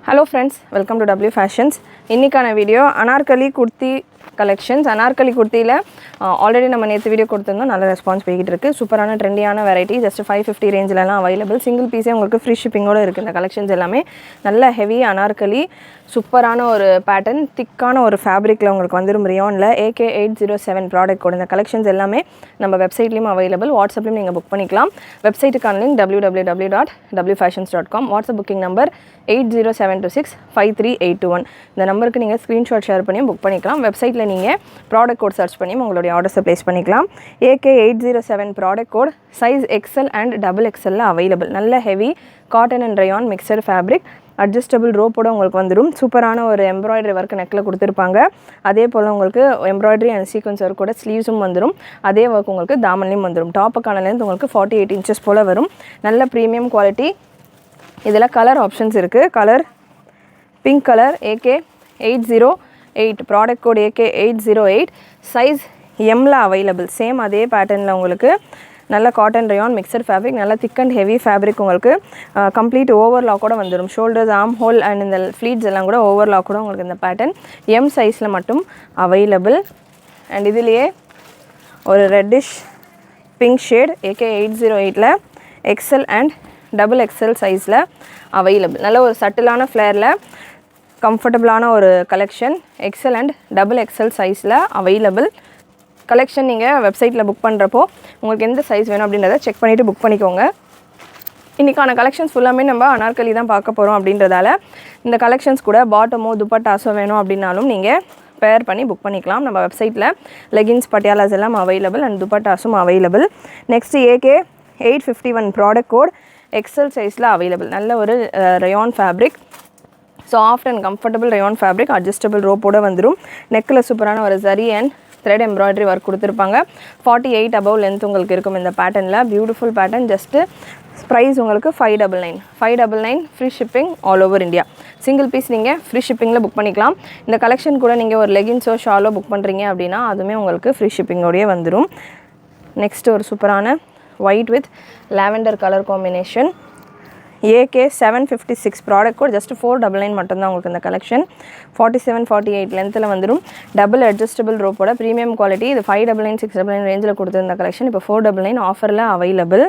Hello friends, welcome to W Fashions. இன்னைக்கான video Anarkali kurti collections. Anarkali குர்த்தியில் already நம்ம நேற்று வீடியோ கொடுத்துருந்தோம், நல்ல ரெஸ்பான்ஸ் போய்கிட்டு இருக்குது. சூப்பரான ட்ரெண்டியான வெரைட்டி, ஜஸ்ட் 550 ரேஞ்சிலலாம் அவைலபிள். சிங்கிள் பீஸே உங்களுக்கு ஃப்ரீ ஷிப்பிங்கோடு இருக்குது. இந்த கலெக்ஷன்ஸ் எல்லாமே நல்ல ஹெவி அனார்கலி, சூப்பரான ஒரு பேட்டர்ன், திக்கான ஒரு ஃபேப்ரிக்கில் உங்களுக்கு வந்துடும். ரியானில் AK807 ப்ராடக்ட் கூட இந்த கலெக்ஷன்ஸ் எல்லாமே நம்ம வெப்சைட்லேயும் அவைலபிள், வாட்ஸ்அப்லேயும் நீங்கள் புக் பண்ணிக்கலாம். வெப்சைட்டுக்கான link www.wfashions.com. WhatsApp booking number 8072653821. இந்த நம்பருக்கு நீங்கள் ஸ்க்ரீன்ஷாட் ஷேர் பண்ணியும் புக் பண்ணிக்கலாம். வெப்சைட்டில் நீங்கள் ப்ராடக்ட் கோட் சர்ச் பண்ணியும் உங்களுடைய ஆர்டர்ஸை ப்ளேஸ் பண்ணிக்கலாம். AK807 product code size XL and XXL available. நல்ல heavy cotton and rayon mixture fabric, adjustable ரோப்போட உங்களுக்கு வந்துடும். சூப்பரான ஒரு எம்ப்ராய்டரி ஒர்க் நெக்கில் கொடுத்துருப்பாங்க. அதே போல் உங்களுக்கு எம்ப்ராய்டரி அண்ட் சீக்வன்ஸ் ஒர்க்கோட ஸ்லீவ்ஸும் வந்துடும். அதே ஒர்க் உங்களுக்கு தாமன்லையும் வந்துடும். டாப்புக்கான லென்த் உங்களுக்கு 48 இன்ச்சஸ் போல் வரும். நல்ல ப்ரீமியம் குவாலிட்டி. இதில் கலர் ஆப்ஷன்ஸ் இருக்குது. Colour pink colour, AK808 product code AK808, size எம்மில் அவைலபிள். சேம் அதே பேட்டர்னில் உங்களுக்கு நல்ல காட்டன் ரயான் மிக்சர் ஃபேப்ரிக், நல்ல திக் அண்ட் ஹெவி ஃபேப்ரிக். உங்களுக்கு கம்ப்ளீட் ஓவர்லாக் கூட வந்துடும். ஷோல்டர்ஸ், ஆர்ம் ஹோல் அண்ட் இந்த ஃப்ளீட்ஸ் எல்லாம் கூட ஓவர்லாக் கூட உங்களுக்கு இந்த பேட்டர்ன் எம் சைஸில் மட்டும் அவைலபிள். அண்ட் இதுலேயே ஒரு ரெட்டிஷ் பிங்க் ஷேட் AK808ல் XL அண்ட் XXL சைஸில் அவைலபிள். நல்ல ஒரு சட்டிலான ஃப்ளேரில் கம்ஃபர்டபுளான ஒரு கலெக்ஷன், XL அண்ட் XXL சைஸில் அவைலபிள். கலெக்ஷன் நீங்கள் வெப்சைட்டில் புக் பண்ணுறப்போ உங்களுக்கு எந்த சைஸ் வேணும் அப்படின்றத செக் பண்ணிவிட்டு புக் பண்ணிக்கோங்க. இன்றைக்கான கலெக்ஷன்ஸ் ஃபுல்லாமே நம்ம அனார்கலி தான் பார்க்க போகிறோம் அப்படின்றதால இந்த கலெக்ஷன்ஸ் கூட பாட்டமோ துப்பட்டாஸோ வேணும் அப்படின்னாலும் நீங்கள் பேர் பண்ணி புக் பண்ணிக்கலாம். நம்ம வெப்சைட்டில் லெகின்ஸ், பட்டியாலாஸ் எல்லாம் அவைலபிள் அண்ட் துப்பட்டாஸும் available. Next AK851 product code XL சைஸில் அவைலபிள். நல்ல ஒரு rayon fabric, soft and comfortable rayon fabric, adjustable ரோப்போட வந்துடும். நெக்கில் சூப்பரான ஒரு zari and thread embroidery work கொடுத்துருப்பாங்க. 48 அபவ் லென்த் உங்களுக்கு இருக்கும் இந்த பேட்டர்னில். Beautiful pattern. ஜஸ்ட்டு ப்ரைஸ் உங்களுக்கு 599 free shipping all over India. Single piece நீங்கள் ஃப்ரீ ஷிப்பிங்கில் புக் பண்ணிக்கலாம். இந்த கலெக்ஷன் கூட நீங்கள் ஒரு லெகின்ஸோ ஷாலோ புக் பண்ணுறீங்க அப்படின்னா அதுவுமே உங்களுக்கு ஃப்ரீ ஷிப்பிங்கோடையே வந்துடும். நெக்ஸ்ட் ஒரு சூப்பரான white with lavender colour combination, AK756 product code just 499 மட்டும்தான் உங்களுக்கு இந்த கலெக்ஷன். 47-48 லென்த்தில் வந்துடும். டபுள் அட்ஜஸ்டபிள் ரோப்போட ப்ரீமியம் குவாலிட்டி. இது 599 699 ரேஞ்சில் கொடுத்துருந்த கலெக்ஷன் இப்போ 499 ஆஃபரில் அவைலபிள்.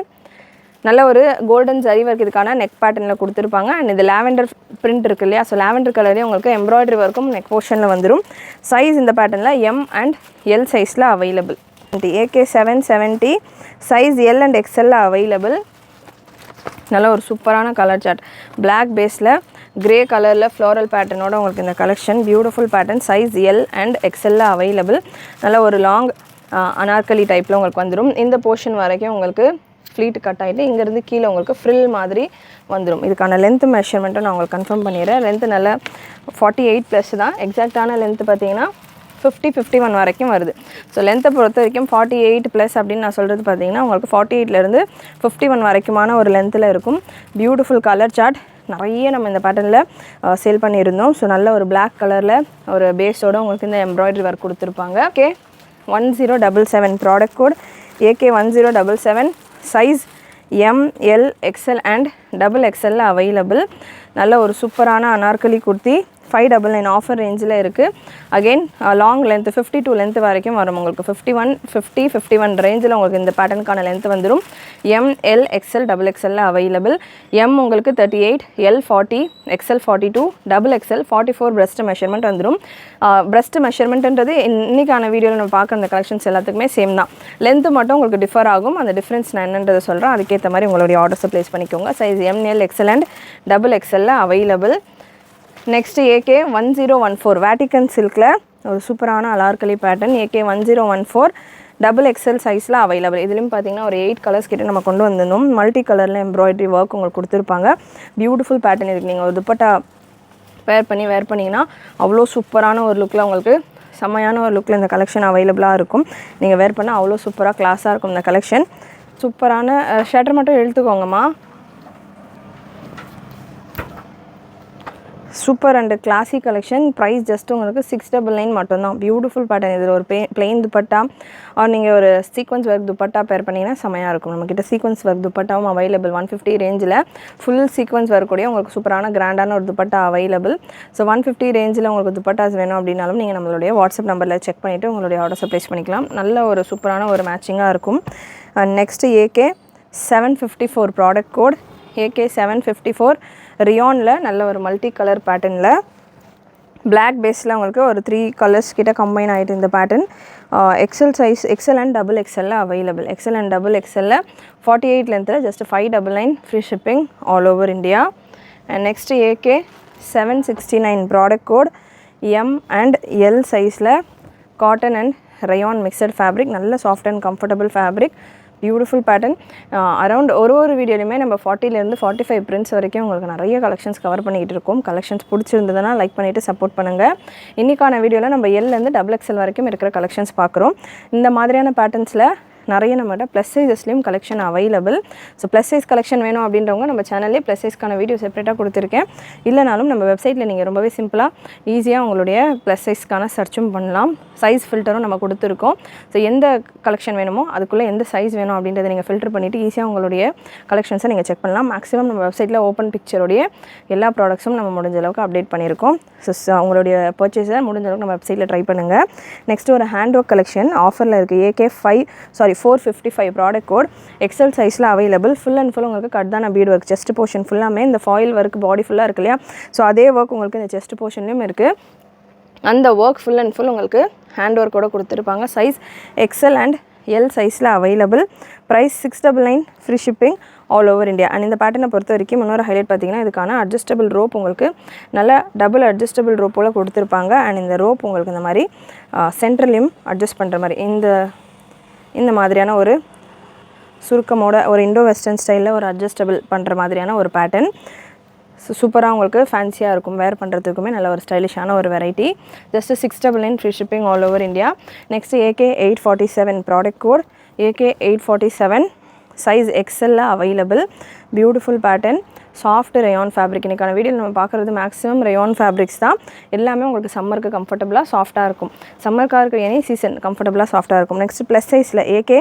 நல்ல ஒரு கோல்டன் ஜரி ஒர்க் இதுக்கான நெக் பேட்டர்னில் கொடுத்துருப்பாங்க. அண்ட் இது லாவெண்டர் பிரிண்ட் இருக்குது இல்லையா, ஸோ லாவெண்டர் கலரே உங்களுக்கு எம்ப்ராய்டரி ஒர்க்கும் நெக் போர்ஷனில் வந்துடும். சைஸ் இந்த பேட்டர்னில் M அண்ட் L சைஸில் available. AK770 size L and XL available. நல்ல ஒரு சூப்பரான கலர் சார்ட், பிளாக் பேஸில் கிரே கலரில் ஃப்ளோரல் பேட்டர்னோட உங்களுக்கு இந்த collection. Beautiful pattern, size L and XL available. நல்ல ஒரு லாங் அனார்கலி டைப்பில் உங்களுக்கு வந்துடும். இந்த போர்ஷன் வரைக்கும் உங்களுக்கு ஃப்ளீட் கட் ஆகிட்டு இங்கேருந்து கீழே உங்களுக்கு ஃப்ரில் மாதிரி வந்துடும். இதுக்கான லென்த் மெஷர்மெண்ட்டை நான் உங்களுக்கு கன்ஃபார்ம் பண்ணிடுறேன். லென்த்து நல்ல 48+ தான். எக்ஸாக்டான லென்த்து பார்த்தீங்கன்னா 50-51 வரைக்கும் வருது. ஸோ லென்த்தை பொறுத்த வரைக்கும் 48+ அப்படின்னு நான் சொல்கிறது பார்த்தீங்கன்னா உங்களுக்கு 48லேருந்து 51 வரைக்குமான ஒரு லென்த்தில் இருக்கும். பியூட்டிஃபுல் கலர் சார்ட், நிறைய நம்ம இந்த பேட்டர்னில் சேல் பண்ணியிருந்தோம். ஸோ நல்ல ஒரு பிளாக் கலரில் ஒரு பேஸோடு உங்களுக்கு இந்த எம்ப்ராய்டரி ஒர்க் கொடுத்துருப்பாங்க. AK1077 product code AK1077, size M, L, XL and XXL available. நல்ல ஒரு சூப்பரான அனார்கலி குர்த்தி 599 ஆஃபர் ரேஞ்சில் இருக்குது. அகெயின் லாங் லென்த் 52 லென்த் வரைக்கும் வரும் உங்களுக்கு. 51 ரேஞ்சில் உங்களுக்கு இந்த பேட்டர்னுக்கான லென்த் வந்துடும். M, L, XL, XXL available. M உங்களுக்கு 38, L 40, XL 42, XXL 44 breast measurement வந்துடும். பிரஸ்ட் மெஷர்மெண்ட்ன்றது இன்றைக்கான வீடியோவில் நம்ம பார்க்குற அந்த கலெக்ஷன்ஸ் எல்லாத்துக்குமே சேம் தான். லென்த்து மட்டும் உங்களுக்கு டிஃபர் ஆகும். அந்த டிஃப்ரென்ஸ் நான் என்னன்றதை சொல்கிறேன். அதுக்கேற்ற மாதிரி உங்களுடைய ஆர்டர்ஸை ப்ளேஸ் பண்ணிக்கோங்க. Size M, L, XL and XXL available. Next AK1014 Vatican சில்கில் ஒரு சூப்பரான அனார்கலி பேட்டர்ன். AK1014 XXL சைஸில் அவைலபிள். இதுலேயும் பார்த்தீங்கன்னா ஒரு 8 கலர்ஸ் கிட்ட நம்ம கொண்டு வந்திருந்தோம். மல்டி கலரில் எம்ப்ராய்டரி ஒர்க் உங்களுக்கு கொடுத்துருப்பாங்க. Beautiful pattern. இதுக்கு நீங்கள் ஒரு துப்பட்டா வேர் பண்ணிங்கன்னா அவ்வளோ சூப்பரான ஒரு லுக்கில் உங்களுக்கு செம்மையான ஒரு லுக்கில் இந்த கலெக்ஷன் அவைலபிளாக இருக்கும். நீங்கள் வேர் பண்ணால் அவ்வளோ சூப்பராக கிளாஸாக இருக்கும் இந்த கலெக்ஷன். சூப்பரான ஷட்டர் மட்டும் எடுத்துக்கோங்கம்மா. Super and classy collection. Price just உங்களுக்கு 699 மட்டும்தான். Beautiful pattern. இதில் ஒரு பிளெயின் துப்பட்டா ஆர் நீங்கள் ஒரு சீக்வன்ஸ் ஒர்க் துப்பட்டா பேர் பண்ணிங்கன்னா செமையாக இருக்கும். நம்மக்கிட்ட சீக்வன்ஸ் ஒர்க் துப்பட்டாவும் அவைலபிள் 150 ரேஞ்சில் ஃபுல் சீக்வன்ஸ் வரக்கூடிய உங்களுக்கு சூப்பரான கிராண்டான ஒரு துப்பட்டா அவைலபிள். ஸோ 150 ரேஞ்சில் உங்களுக்கு துப்பட்டாஸ் வேணும் அப்படின்னாலும் நீங்கள் நம்மளுடைய வாட்ஸ்அப் நம்பரில் செக் பண்ணிவிட்டு உங்களுடைய ஆர்டர்ஸை ப்ளேஸ் பண்ணிக்கலாம். நல்ல ஒரு சூப்பரான ஒரு மேட்சிங்காக இருக்கும். Next AK 754 product code. AK 754 ரியானில் நல்ல ஒரு மல்டி கலர் பேட்டர்னில் பிளாக் பேஸில் உங்களுக்கு ஒரு 3 கலர்ஸ் கிட்ட கம்பைன் ஆகிட்டு இந்த pattern. XL size, XL and double எக்ஸலில் அவைலபிள். எக்ஸல் அண்ட் டபுள் எக்ஸலில் 48 லென்த்தில் just 599 free shipping all over India. And next AK 769 product code. M and L சைஸில் cotton and rayon mixed fabric. நல்ல soft and comfortable fabric. Beautiful pattern. Around ஒரு வீடியோலையுமே நம்ம 40லேருந்து 45 prints வரைக்கும் உங்களுக்கு நிறைய கலெக்ஷன்ஸ் கவர் பண்ணிக்கிட்டு இருக்கோம். கலெக்ஷன்ஸ் பிடிச்சிருந்ததுன்னா லைக் பண்ணிவிட்டு சப்போர்ட் பண்ணுங்கள். இன்றைக்கான வீடியோவில் நம்ம Lலேருந்து XXL வரைக்கும் இருக்கிற கலெக்ஷன்ஸ் பார்க்குறோம். இந்த மாதிரியான பேட்டர்ன்ஸில் நிறைய நம்மகிட்ட ப்ளஸ் சைஸஸ்லேயும் collection available. So plus size collection வேணும் அப்படின்றவங்க நம்ம சேனல்லே ப்ளஸ் சைஸ்க்கான வீடியோ செப்பரேட்டாக கொடுத்துருக்கேன். இல்லைனாலும் நம்ம வெப்சைட்டில் நீங்கள் ரொம்பவே சிம்பிளாக ஈஸியாக உங்களுடைய ப்ளஸ் சைஸ்க்கான சர்ச்சும் பண்ணலாம். சைஸ் ஃபில்டரும் நம்ம கொடுத்துருக்கோம். ஸோ எந்த கலெக்ஷன் வேணுமோ அதுக்குள்ளே எந்த சைஸ் வேணும் அப்படின்றத நீங்கள் ஃபில்டர் பண்ணிவிட்டு ஈஸியாக உங்களுடைய கலெக்ஷன்ஸை நீங்கள் செக் பண்ணலாம். மேக்ஸிமம் நம்ம வெப்சைட்டில் ஓப்பன் பிக்சருடைய எல்லா ப்ராடக்ட்ஸும் நம்ம முடிஞ்ச அளவுக்கு அப்டேட் பண்ணியிருக்கோம். ஸோ உங்களுடைய பர்ச்சேஸை முடிஞ்ச அளவுக்கு நம்ம வெப்சைட்டில் ட்ரை பண்ணுங்கள். நெக்ஸ்ட் ஒரு ஹேண்ட் ஒர்க் கலெக்ஷன் ஆஃபரில் இருக்குது. AK 455 product code. எக்ஸல் சைஸில் அவைலபிள். ஃபுல் அண்ட் ஃபுல் உங்களுக்கு கட்தான பீட் ஒர்க். செஸ்ட் போர்ஷன் ஃபுல்லாமே இந்த ஃபாயில் ஒர்க் பாடி ஃபுல்லாக இருக்கு இல்லையா? ஸோ அதே ஒர்க் உங்களுக்கு இந்த செஸ்ட் போர்ஷன்லேயும் இருக்குது. அந்த ஒர்க் ஃபுல் அண்ட் ஃபுல் உங்களுக்கு ஹேண்ட் ஒர்க்கோடு கொடுத்துருப்பாங்க. சைஸ் எக்ஸல் அண்ட் L சைஸில் available. Price 699 free shipping all over India. And இந்த பேட்டர்னை பொறுத்த வரைக்கும் இன்னொரு ஹைலைட் பார்த்தீங்கன்னா இதுக்கான அட்ஜஸ்டபிள் ரோப் உங்களுக்கு நல்ல டபுள் அட்ஜஸ்டபிள் ரோப்போல் கொடுத்துருப்பாங்க. அண்ட் இந்த ரோப் உங்களுக்கு இந்த மாதிரி சென்ட்ரலையும் அட்ஜஸ்ட் பண்ணுற மாதிரி இந்த மாதிரியான ஒரு சுருக்கமோட ஒரு இண்டோ வெஸ்டர்ன் ஸ்டைலில் ஒரு அட்ஜஸ்டபிள் பண்ணுற மாதிரியான ஒரு பேட்டர்ன். சூப்பராக உங்களுக்கு ஃபேன்சியாக இருக்கும். வேர் பண்ணுறதுக்குமே நல்ல ஒரு ஸ்டைலிஷான ஒரு variety. Just 699 free shipping all over India. Next AK 847 product code. AK 847 size XLல available. Beautiful pattern. Soft rayon fabric. இன்றைக்கான வீடியோவில் நம்ம பார்க்குறது மேக்ஸிமம் ரயான் ஃபேப்ரிக்ஸ் தான். எல்லாமே உங்களுக்கு சம்மருக்கு கம்ஃபர்டபுளாக சாஃப்ட்டாக இருக்கும். சம்மருக்காக இருக்கிற எனி சீசன் கம்ஃபர்டபுளாக சாஃப்ட்டாக இருக்கும். நெக்ஸ்ட் ப்ளஸ் சைஸில் AK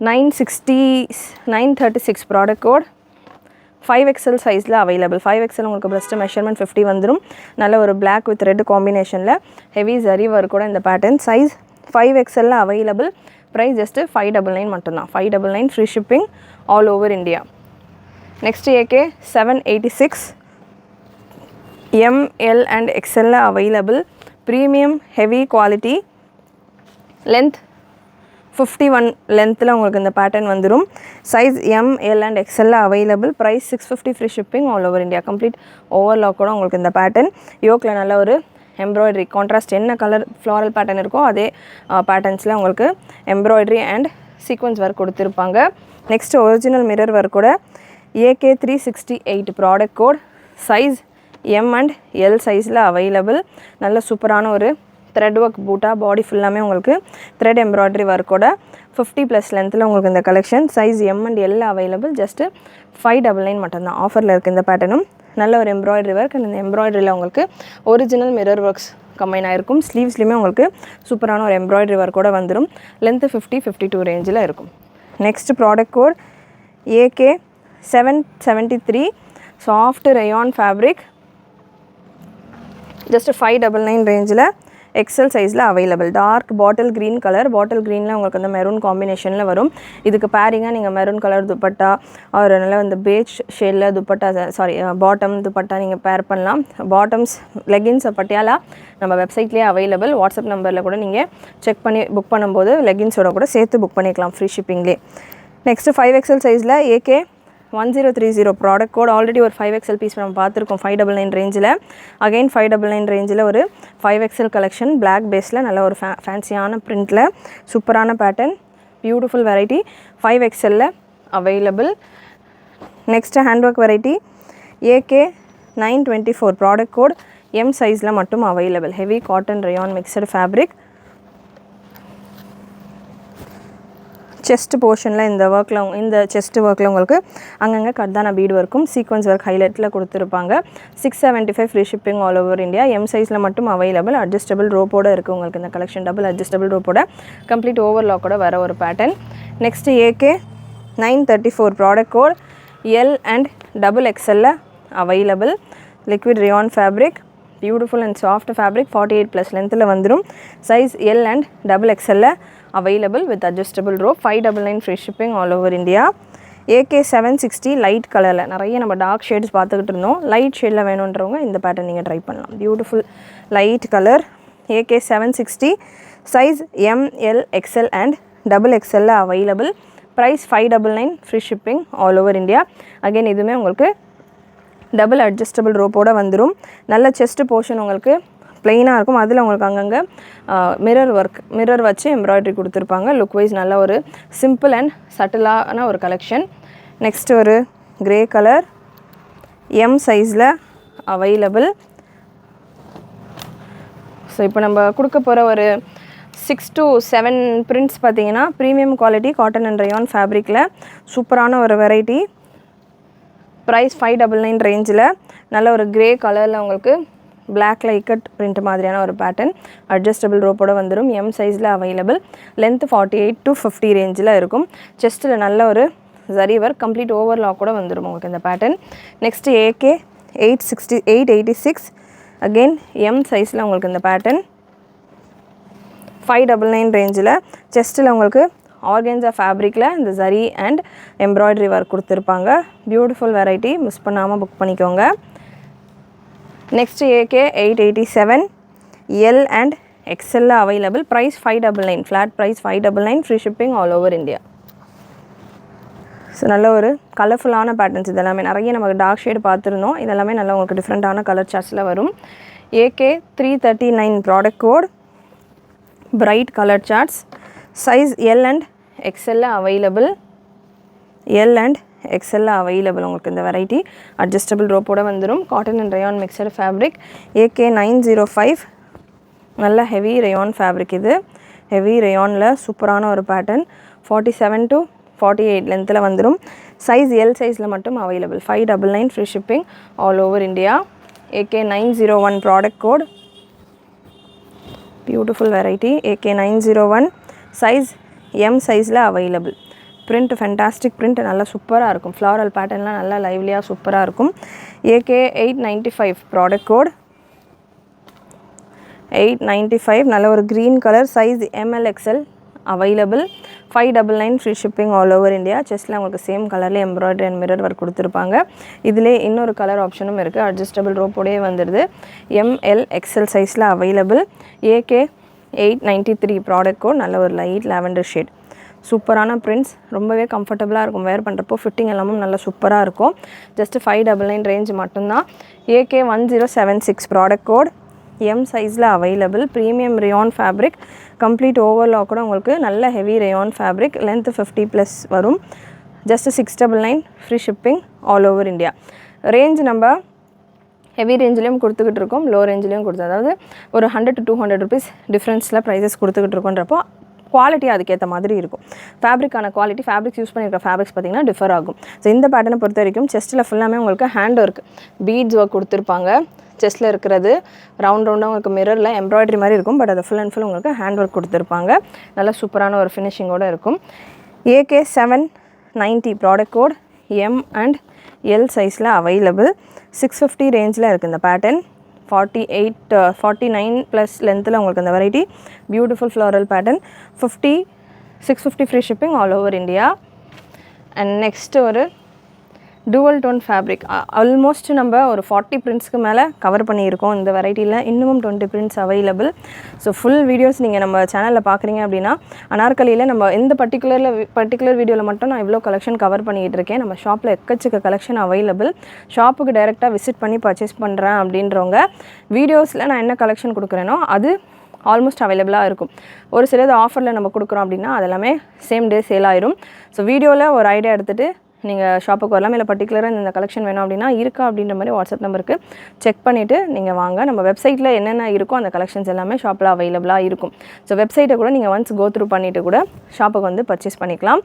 936 ப்ராடக்ட் கோட். 5XL சைஸில் அவைலபிள். 5XL உங்களுக்கு பெஸ்ட்டு மெஷர்மெண்ட் 50 வந்துடும். நல்ல ஒரு பிளாக் வித் ரெட் காம்பினேஷனில் ஹெவி ஜரி ஒர்க்கோட இந்த பேட்டர்ன். சைஸ் 5XLல அவைலபிள். ப்ரைஸ் ஜஸ்ட்டு 599 மட்டும்தான். 599 free shipping all over India. Next AK 786 M, L அண்ட் XLல available. Premium heavy quality. Length 51 லென்த்தில் உங்களுக்கு இந்த பேட்டர்ன் வந்துடும். சைஸ் M, L அண்ட் XLல available. Price 650 free shipping all over India. Complete ஓவர்லாக்கோட உங்களுக்கு இந்த பேட்டர்ன். யோக்கில் நல்ல ஒரு எம்ப்ராய்டரி கான்ட்ராஸ்ட் என்ன கலர் ஃப்ளாரல் பேட்டர்ன் இருக்கோ அதே பேட்டர்ன்ஸில் உங்களுக்கு எம்ப்ராய்டரி அண்ட் சீக்வன்ஸ் ஒர்க் கொடுத்துருப்பாங்க. நெக்ஸ்ட் ஒரிஜினல் மிரர் ஒர்க்கோட AK 368 product code. Size M and L சைஸில் அவைலபிள். நல்ல சூப்பரான ஒரு த்ரெட் ஒர்க் பூட்டா. பாடி ஃபுல்லாமே உங்களுக்கு த்ரெட் எம்ப்ராய்டரி ஒர்க்கோட 50+ லென்த்தில் உங்களுக்கு இந்த collection. Size M and L available. Just 599 மட்டும்தான். ஆஃபரில் இருக்குது இந்த பேட்டர்னும். நல்ல ஒரு எம்ப்ராய்டரி ஒர்க். அண்ட் இந்த எம்ப்ராய்டரியில் உங்களுக்கு ஒரிஜினல் மிரர் ஒர்க்ஸ் கம்பைன் ஆகிருக்கும். ஸ்லீவ்ஸ்லையுமே உங்களுக்கு சூப்பரான ஒரு எம்ப்ராய்டரி ஒர்க்கோட வந்துடும். லென்த்து 50-52 ரேஞ்சில் இருக்கும். Next product code AK 773 soft rayon fabric. Just 599 ரேஞ்சில் XL சைஸில் available. Dark bottle green colour. Bottle க்ரீனில் உங்களுக்கு அந்த மெரூன் காம்பினேஷனில் வரும். இதுக்கு பேரிங்காக நீங்கள் மெரூன் கலர் துப்பட்டா ஒரு நல்ல இந்த பேஜ் ஷேடில் துப்பட்டா பாட்டம் துப்பட்டா நீங்கள் பேர் பண்ணலாம். பாட்டம்ஸ் லெகின்ஸ் பட்டியாலா நம்ம வெப்சைட்லேயே அவைலபிள். வாட்ஸ்அப் நம்பரில் கூட நீங்கள் செக் பண்ணி புக் பண்ணும்போது லெகின்ஸோட கூட சேர்த்து புக் பண்ணிக்கலாம் ஃப்ரீ ஷிப்பிங்லேயே. நெக்ஸ்ட்டு 5XL சைஸில் AK 1030 ப்ராடக்ட் கோட். ஆல்ரெடி ஒரு 5XL பீஸ் நம்ம பார்த்துருக்கோம் 599 ரேஞ்சில். அகைன் 599 ரேஞ்சில் ஒரு 5XL கலெக்ஷன். பிளாக் பேஸில் நல்ல ஒரு ஃபேன்சியான பிரிண்டில் சூப்பரான பேட்டர்ன். Beautiful variety. 5XLல available. Next hand work variety AK 924 product code. M சைஸில் மட்டும் available. Heavy cotton rayon mixed fabric. Chest போர்ஷனில் இந்த ஒர்க்கில் இந்த செஸ்ட் ஒர்க்கில் உங்களுக்கு அங்கங்கே கர்தானா பீடு ஒர்க்கும் சீக்வன்ஸ் ஒர்க் ஹைலைட்டில் கொடுத்துருப்பாங்க. 675 free shipping all over India. M சைஸில் மட்டும் அவைலபிள். அட்ஜஸ்டபிள் ரோப்போட இருக்குது உங்களுக்கு இந்த கலெக்ஷன். டபுள் அட்ஜஸ்டபிள் ரோப்போட கம்ப்ளீட் ஓவர்லாக்கோட வர ஒரு pattern. Next AK 934 product code L and double XL available. Liquid rayon fabric, beautiful and soft fabric, 48+ லென்த்தில் வந்துடும். Size L and double XL available with adjustable rope. 599 free shipping all over India. AK 760 light கலரில் நிறைய நம்ம dark shades பார்த்துக்கிட்டு இருந்தோம். Light ஷேடில் வேணுன்றவங்க இந்த பேட்டர்ன் நீங்கள் ட்ரை பண்ணலாம். Beautiful light colour. AK 760 size ML XL and double XL available. Price 599 free shipping all over India. Again இதுவுமே உங்களுக்கு டபுள் அட்ஜஸ்டபிள் ரோப்போடு வந்துடும். நல்ல செஸ்ட் போர்ஷன் உங்களுக்கு ப்ளெயினாக இருக்கும். அதில் உங்களுக்கு அங்கங்கே மிரர் வச்சு எம்ப்ராய்டரி கொடுத்துருப்பாங்க. லுக் வைஸ் நல்ல ஒரு சிம்பிள் அண்ட் சட்டிலான ஒரு கலெக்ஷன். நெக்ஸ்ட்டு ஒரு கிரே கலர் எம் சைஸில் அவைலபிள். ஸோ இப்போ நம்ம கொடுக்க போகிற ஒரு 6 to 7 பிரிண்ட்ஸ் பார்த்தீங்கன்னா premium quality cotton and rayon ஃபேப்ரிக்கில் சூப்பரான ஒரு வெரைட்டி. ப்ரைஸ் 599 ரேஞ்சில் நல்ல ஒரு கிரே கலரில் உங்களுக்கு பிளாக்ல இக்கட் பிரிண்ட் மாதிரியான ஒரு பேட்டர்ன். அட்ஜஸ்டபிள் ரோப்போட வந்துடும். எம் சைஸில் அவைலபிள். லென்த் 48 to 50 ரேஞ்சில் இருக்கும். செஸ்ட்டில் நல்ல ஒரு ஜரி ஒர்க் கம்ப்ளீட் ஓவர்லாக் கூட வந்துடும் உங்களுக்கு இந்த pattern. Next AK 886 again M சைஸில் உங்களுக்கு இந்த பேட்டர்ன் 599 ரேஞ்சில். செஸ்ட்டில் உங்களுக்கு ஆர்கன்ஸா ஃபேப்ரிக்கில் இந்த ஜரி அண்ட் எம்ப்ராய்டரி ஒர்க் கொடுத்துருப்பாங்க. பியூட்டிஃபுல் வெரைட்டி, மிஸ் பண்ணாமல் புக் பண்ணிக்கோங்க. Next AK 887 L and XL available. Price 599. Flat price 599. Free shipping all over India. So நல்ல ஒரு கலர்ஃபுல்லான பேட்டர்ன்ஸ் இதெல்லாமே நிறைய நமக்கு டார்க் ஷேடு பார்த்துருந்தோம். இதெல்லாமே நல்லா உங்களுக்கு டிஃப்ரெண்ட்டான கலர் சார்ட்ஸில் வரும். AK 339 product code bright colour shorts. Size L and XL available. L and XL available உங்களுக்கு இந்த வெரைட்டி. அட்ஜஸ்டபிள் ரோப்போட வந்துடும். Cotton and rayon mixture fabric. AK 905 நல்ல ஹெவி ரயான் ஃபேப்ரிக். இது ஹெவி ரயானில் சூப்பரான ஒரு பேட்டர்ன். 47 to 48 லென்த்தில் வந்துடும். சைஸ் எல் சைஸில் மட்டும் available. 599 free shipping all over India. AK 901 product code beautiful variety. AK 901 size M சைஸில் அவைலபிள். பிரிண்ட் ஃபென்டாஸ்டிக் பிரிண்ட், நல்லா சூப்பராக இருக்கும். ஃப்ளாரல் பேட்டர்ன்லாம் நல்லா லைவ்லியாக சூப்பராக இருக்கும். AK 895 ப்ராடக்ட் கோட் 895 நல்ல ஒரு green colour. Size ML XL available. 599 free shipping all over India. செஸ்ட்டில் உங்களுக்கு சேம் கலரில் எம்ப்ராய்டரி அண்ட் மிரர் ஒர்க் கொடுத்துருப்பாங்க. இதிலே இன்னொரு கலர் ஆப்ஷனும் இருக்குது. அட்ஜஸ்டபிள் ரோப்போடே வந்துடுது. ML XL சைஸில் அவைலபிள். AK 893 ப்ராடக்ட் கோட் நல்ல ஒரு லைட் லாவெண்டர் ஷேட். சூப்பரான பிரிண்ட்ஸ், ரொம்பவே கம்ஃபர்டபுளாக இருக்கும். வேர் பண்ணுறப்போ ஃபிட்டிங் எல்லாமும் நல்லா சூப்பராக இருக்கும். ஜஸ்ட்டு 599 ரேஞ்ச் மட்டும்தான். AK 1076 ப்ராடக்ட் கோட் எம் சைஸில் available. Premium rayon fabric complete overlock கூட உங்களுக்கு நல்ல ஹெவி ரயான் ஃபேப்ரிக். லென்த் 50+ வரும். Just 699 free shipping all over India. Range நம்ம ஹெவி ரேஞ்சிலையும் கொடுத்துக்கிட்டு இருக்கோம், லோ ரேஞ்சிலையும் கொடுத்து, அதாவது ஒரு 100 to 200 ருபீஸ் டிஃப்ரென்ஸில் ப்ரைஸஸ் கொடுத்துக்கிட்டு இருக்கோன்றப்போ குவாலிட்டி அதுக்கேற்ற மாதிரி இருக்கும். ஃபேப்ரிக்கான குவாலிட்டி, ஃபேப்ரிக்ஸ் யூஸ் பண்ணியிருக்க ஃபேப்ரிக்ஸ் பார்த்திங்கன்னா டிஃபர் ஆகும். ஸோ இந்த பேட்டர்னை பொறுத்த வரைக்கும் செஸ்ட்டில் ஃபுல்லாமே உங்களுக்கு ஹேண்ட் ஒர்க் பீட்ஸ் ஒர்க் கொடுத்துருப்பாங்க. செஸ்ட்டில் இருக்கிறது ரவுண்டாக உங்களுக்கு மிரரில் எம்ப்ராய்டரி மாதிரி இருக்கும். பட் அது ஃபுல் அண்ட் ஃபுல் உங்களுக்கு ஹேண்ட் ஒர்க் கொடுத்துருப்பாங்க. நல்லா சூப்பரான ஒரு ஃபினிஷிங்கோடு இருக்கும். AK 790 product code M and L சைஸில் அவைலபிள். 650 ரேஞ்சில் இருக்குது இந்த பேட்டர்ன். 49+ லென்த்தில் உங்களுக்கு அந்த variety. Beautiful floral pattern. 650 free shipping all over India. And next ஒரு டூவல் டோன் ஃபேப்ரிக். ஆல்மோஸ்ட் நம்ம ஒரு 40 பிரிண்ட்ஸ்க்கு மேலே கவர் பண்ணியிருக்கோம் இந்த வெரைட்டியில். இன்னமும் 20 prints available. So full videos நீங்கள் நம்ம சேனலில் பார்க்குறீங்க அப்படின்னா அனார்கலியில் நம்ம இந்த பர்டிகுலர் வீடியோவில் மட்டும் நான் இவ்வளோ கலெக்ஷன் கவர் பண்ணிகிட்டு இருக்கேன். நம்ம ஷாப்பில் எக்கச்சக்க கலெக்ஷன் அவைலபிள். ஷாப்புக்கு டைரெக்டாக விசிட் பண்ணி பர்ச்சேஸ் பண்ணுறேன் அப்படின்றவங்க வீடியோஸில் நான் என்ன கலெக்ஷன் கொடுக்குறேனோ அது ஆல்மோஸ்ட் அவைலபிளாக இருக்கும். ஒரு சிலது ஆஃபரில் நம்ம கொடுக்குறோம் அப்படின்னா அதெல்லாமே சேம் டே சேல் ஆயிரும். ஸோ வீடியோவில் ஒரு ஐடியா எடுத்துகிட்டு நீங்கள் ஷாப்புக்கு வரலாம். இல்லை பர்டிகுலராக இந்த கலெக்ஷன் வேணும் அப்படின்னா இருக்கா அப்படின்ற மாதிரி வாட்ஸ்அப் நம்பருக்கு செக் பண்ணிவிட்டு நீங்கள் வாங்க. நம்ம வெப்சைட்டில் என்னென்ன இருக்கோ அந்த கலெக்ஷன்ஸ் எல்லாமே ஷாப்பில் அவைலபிளாக இருக்கும். ஸோ வெப்சைட்டை கூட நீங்கள் ஒன்ஸ் கோ த்ரூ பண்ணிவிட்டு கூட ஷாப்புக்கு வந்து பர்ச்சேஸ் பண்ணிக்கலாம்.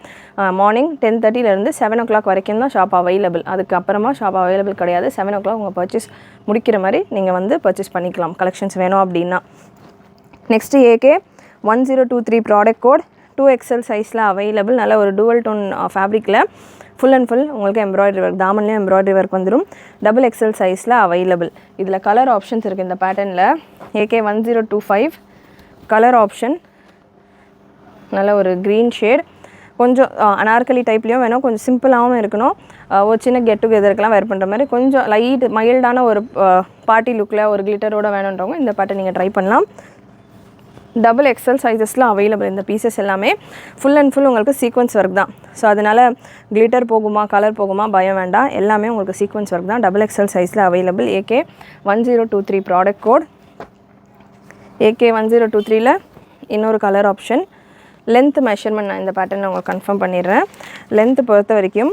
மார்னிங் 10:30 7 o'clock வரைக்கும் தான் ஷாப் அவைலபிள். அதுக்கப்புறமா ஷாப் அவைலபிள் கிடையாது. 7 o'clock உங்கள் பர்ச்சேஸ் முடிக்கிற மாதிரி நீங்கள் வந்து பர்ச்சேஸ் பண்ணிக்கலாம் கலெக்ஷன்ஸ் வேணும் அப்படின்னா. Next AK 1023 product code 2XL சைஸில் அவைலபிள். நல்ல ஒரு டூவல் டோன் ஃபேப்ரிக்கில் ஃபுல் அண்ட் ஃபுல் உங்களுக்கு எம்ப்ராய்டரி ஒர்க், தாமன்லேயும் எம்ப்ராய்டரி ஒர்க் வந்துடும். XXL சைஸில் அவைலபிள். இதில் கலர் ஆப்ஷன்ஸ் இருக்குது இந்த பேட்டர்னில். AK 1025 கலர் ஆப்ஷன், நல்ல ஒரு க்ரீன் ஷேட், கொஞ்சம் அனார்கலி டைப்லேயும் வேணும், கொஞ்சம் சிம்பிளாகவும் இருக்கணும். ஒரு சின்ன கெட் டுகெதருக்கெலாம் வேர் பண்ணுற மாதிரி கொஞ்சம் மைல்டான ஒரு பார்ட்டி லுக்கில் ஒரு கிளிட்டரோடு வேணுன்றவங்க இந்த பேட்டர்ன் நீங்கள் ட்ரை பண்ணலாம். XXL சைஸஸில் அவைலபிள். இந்த பீசஸ் எல்லாமே ஃபுல் அண்ட் ஃபுல் உங்களுக்கு சீக்வன்ஸ் ஒர்க் தான். ஸோ அதனால் கிளிட்டர் போகுமா கலர் போகுமா பயம் வேண்டாம், எல்லாமே உங்களுக்கு சீக்வன்ஸ் ஒர்க் தான். XXL சைஸில் available. AK 1023 product code. AK 1023ல் இன்னொரு கலர் ஆப்ஷன். லென்த் மெஷர்மெண்ட் நான் இந்த பேட்டர்ன் உங்களுக்கு கன்ஃபார்ம் பண்ணிடுறேன். லென்த்து பொறுத்த வரைக்கும்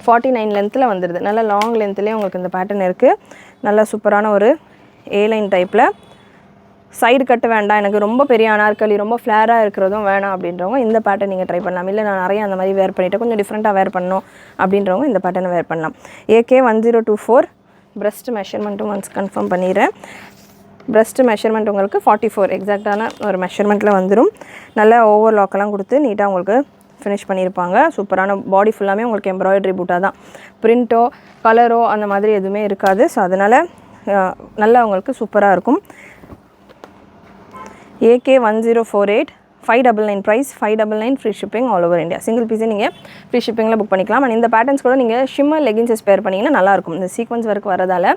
49 லென்த்தில் வந்துடுது. நல்ல லாங் லென்த்துலேயே உங்களுக்கு இந்த பேட்டர்ன் இருக்குது. நல்ல சூப்பரான ஒரு A-லைன் டைப்பில். சைடு கட்டு வேண்டாம், எனக்கு ரொம்ப பெரிய அனார்கலி ரொம்ப ஃப்ளேராக இருக்கிறதும் வேணாம் அப்படின்றவங்க இந்த பேட்டர்ன் நீங்கள் ட்ரை பண்ணலாம். இல்லை நான் நிறைய அந்த மாதிரி வேர் பண்ணிவிட்டு கொஞ்சம் டிஃப்ரெண்ட்டாக வேர் பண்ணணும் அப்படின்றவங்க இந்த பேட்டர்னை வேர் பண்ணலாம். AK 1024 பிரஸ்ட் மெஷர்மெண்ட்டும் ஒன்ஸ் கன்ஃபார்ம் பண்ணிடுறேன். பிரஸ்ட் மெஷர்மெண்ட் உங்களுக்கு 44 எக்ஸாக்டான ஒரு மெஷர்மெண்ட்டில் வந்துடும். நல்லா ஓவர்லாக்கெல்லாம் கொடுத்து நீட்டாக உங்களுக்கு ஃபினிஷ் பண்ணியிருப்பாங்க. சூப்பரான பாடி ஃபுல்லாமே உங்களுக்கு எம்ப்ராய்டரி பூட்டாக தான், பிரிண்ட்டோ கலரோ அந்த மாதிரி எதுவுமே இருக்காது. ஸோ அதனால் நல்லா உங்களுக்கு சூப்பராக இருக்கும். AK 1048 599 price, 599 free shipping all over India. Single பீஸே நீங்கள் ஃப்ரீ ஷிப்பிங்கில் புக் பண்ணிக்கலாம். அண்ட் இந்த பேட்டர்ன்ஸ் கூட நீங்கள் ஷிம்மர் லெகின்ஸஸ் பேர் பண்ணிங்கன்னா நல்லாயிருக்கும். இந்த சீக்வன்ஸ் ஒர்க் வரதால்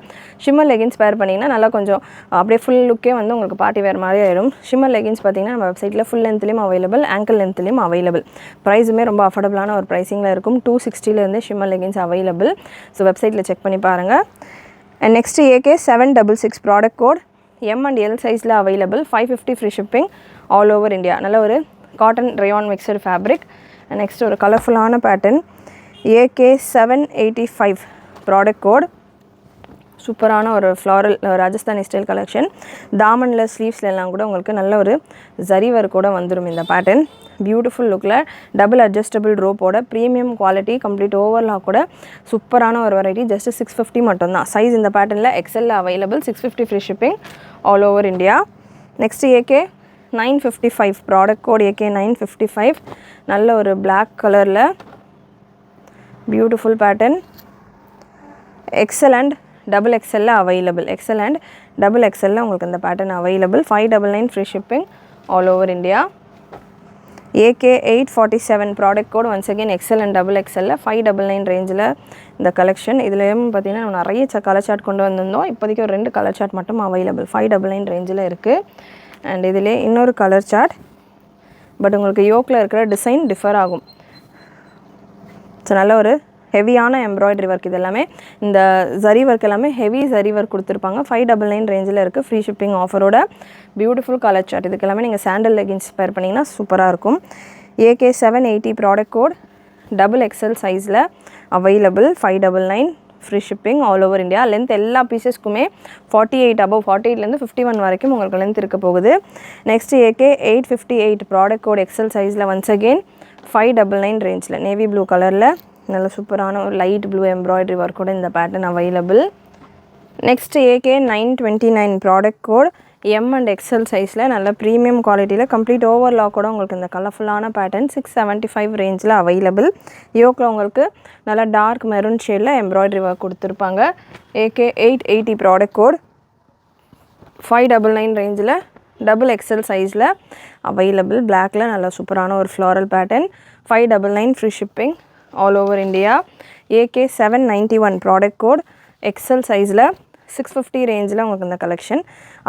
ஷிம்மர் லெகின்ஸ் பேர் பண்ணிங்கன்னா நல்லா கொஞ்சம் அப்படியே ஃபுல் லுக்கே வந்து உங்களுக்கு பார்ட்டி வேறு மாதிரி ஆயிடும். ஷிம்மர் லெகின்ஸ் பார்த்தீங்கன்னா நம்ம வெப்சைட்டில் ஃபுல் லென்த்லேயும் அவைலபிள், ஆங்கிள் லென்த்லேயும் அவைலபிள். ப்ரைஸுமே ரொம்ப அஃபோர்டபுளான ஒரு ப்ரைஸிங்கில் இருக்கும். 260 ஷிம்மர் லெகின்ஸ் அவைலபிள். ஸோ வெப்சைட்டில் செக் பண்ணி பாருங்கள். And next AK 766 product code M and L சைஸில் available. 550 free shipping all over India. நல்ல ஒரு cotton rayon mixed fabric. Next ஒரு கலர்ஃபுல்லான பேட்டர்ன் AK 785 ப்ராடக்ட் கோட். சூப்பரான ஒரு ஃப்ளாரல் ராஜஸ்தானி ஸ்டைல் கலெக்ஷன். தாமனில் ஸ்லீவ்ஸில் எல்லாம் கூட உங்களுக்கு நல்ல ஒரு ஜரி ஒர்க் கூட வந்துடும் இந்த பேட்டர்ன். பியூட்டிஃபுல் லுக்கில் டபுள் அட்ஜஸ்டபிள் ரோப்போட ப்ரீமியம் குவாலிட்டி, கம்ப்ளீட் ஓவர்லாக் கூட சூப்பரான ஒரு வெரைட்டி. ஜஸ்ட் 650 மட்டும்தான். சைஸ் இந்த பேட்டர்னில் XL available. 650 free shipping all over India. Next AK 955 product code. AK 955 நல்ல ஒரு பிளாக் கலரில் beautiful pattern. XL and XXL available. XL and XXL உங்களுக்கு இந்த pattern available. 599 free shipping all over India. AK 847 product code. Once again XL and XXL 599 ரேஞ்சில் இந்த collection. இதுலேயும் பார்த்தீங்கன்னா நம்ம நிறைய கலர் சார்ட் கொண்டு வந்திருந்தோம். இப்போதைக்கு ஒரு 2 கலர் சார்ட் மட்டும் அவைலபிள். 599 ரேஞ்சில் இருக்குது. அண்ட் இதிலே இன்னொரு கலர் சார்ட், பட் உங்களுக்கு யோக்கில் இருக்கிற டிசைன் டிஃபர் ஆகும். ஸோ நல்ல ஒரு ஹெவியான எம்ப்ராய்டரி ஒர்க். இது எல்லாமே இந்த ஜரி ஒர்க் எல்லாமே ஹெவி ஜரி ஒர்க் கொடுத்துருப்பாங்க. 599 ரேஞ்சில் இருக்குது. ஃப்ரீ ஷிப்பிங் ஆஃபரோட பியூட்டிஃபுல் கலர் சார்ட். இதுக்கு எல்லாமே நீங்கள் சாண்டல் லெகின்ஸ் பேர் பண்ணிங்கன்னா சூப்பராக இருக்கும். AK 780 product code. XXL சைஸில் available. 599 free shipping all over India. Length எல்லா பீசஸ்க்குமே 48 above 48லேருந்து 51 வரைக்கும் உங்களுக்கு லென்த் இருக்க போகுது. Next AK 858 product code. XL சைஸில் ஒன்ஸ் அகெயின் 599 ரேஞ்சில் நேவி ப்ளூ கலரில் நல்ல சூப்பரான ஒரு லைட் ப்ளூ எம்ப்ராய்டரி ஒர்க்கோட இந்த pattern available. Next AK 929 product code. M and XL சைஸில் நல்ல ப்ரீமியம் குவாலிட்டியில் கம்ப்ளீட் ஓவர்லாக்கோட உங்களுக்கு இந்த கலர்ஃபுல்லான பேட்டர்ன் 675 ரேஞ்சில் அவைலபிள். யோக்கில் உங்களுக்கு நல்லா டார்க் மெரூன் ஷேடில் எம்ப்ராய்டரி ஒர்க் கொடுத்துருப்பாங்க. AK 880 product code. 599 ரேஞ்சில் XXL சைஸில் அவைலபிள். பிளாக்கில் நல்ல சூப்பரான ஒரு floral pattern. 599 free shipping all over India. AK 791 product code. XL சைஸில் 650 ரேஞ்சில் உங்களுக்கு இந்த collection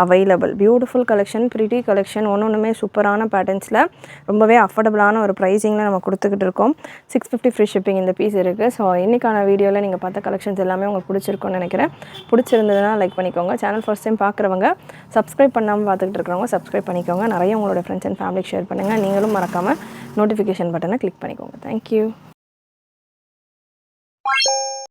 available. Beautiful collection, pretty collection, ஒன்றுமே சூப்பரான பேட்டர்ன்ஸில் ரொம்பவே அஃபோர்டபுளான ஒரு ப்ரைஸிங்கில் நம்ம கொடுத்துக்கிட்டு இருக்கோம். 650 ஃப்ரீ ஷிப்பிங் இந்த பீஸ் இருக்குது. ஸோ இன்றைக்கான வீடியோவில் நீங்கள் பார்த்த கலெக்ஷன்ஸ் எல்லாமே உங்களுக்கு பிடிச்சிருக்கும்னு நினைக்கிறேன். பிடிச்சிருந்ததுன்னா லைக் பண்ணிக்கோங்க. சேனல் ஃபர்ஸ்ட் டைம் பார்க்குறவங்க, சப்ஸ்கிரைப் பண்ணாமல் பார்த்துக்கிட்டு இருக்கிறவங்க சப்ஸ்கிரைப் பண்ணிக்கோங்க. நிறைய உங்களோட ஃப்ரெண்ட்ஸ் அண்ட் ஃபேமிலிக்கு ஷேர் பண்ணுங்கள். நீங்களும் மறக்காமல் நோட்டிஃபிகேஷன் பட்டனை கிளிக் பண்ணிக்கோங்க. தேங்க்யூ.